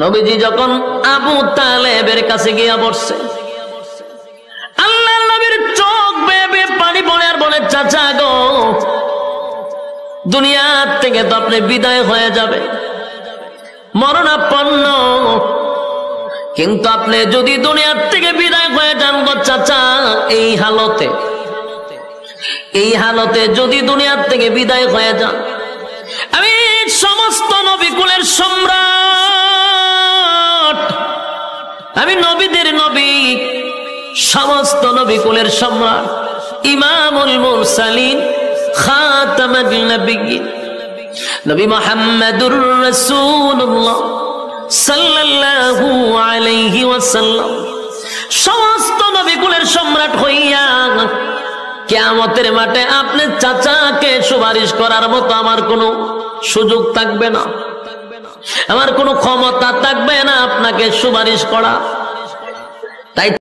নবীজি যখন আবু তালেবের কাছে গিয়া বসছে, আল্লাহর নবীর চোখ বেয়ে বেয়ে পানি পড়ে আর বলে, চাচা গো, দুনিয়ার থেকে তো আপনি বিদায় হয়ে যাবে, মরণাপন্ন, কিন্তু আপনি যদি দুনিয়ার থেকে বিদায় হয়ে যান গো চাচা, এই হালতে যদি দুনিয়ার থেকে বিদায় হয়ে যান, আমি সমস্ত নবীকুলের সম্রাট, আমি নবীদের নবী, সমস্ত নবীকুলের সম্রাট, ইমামুল মুরসালিন, খাতামুন নবিয়্যিন, নবী মুহাম্মদুর রাসূলুল্লাহ সাল্লাল্লাহু আলাইহি ওয়াসাল্লাম, সমস্ত নবীকুলের সম্রাট হইয়া কিয়ামতের মাঠে আপনার চাচাকে সুপারিশ করার মতো আমার কোনো সুযোগ থাকবে না, আমার কোনো ক্ষমতা থাকবে না আপনাকে সুপারিশ করা। তাই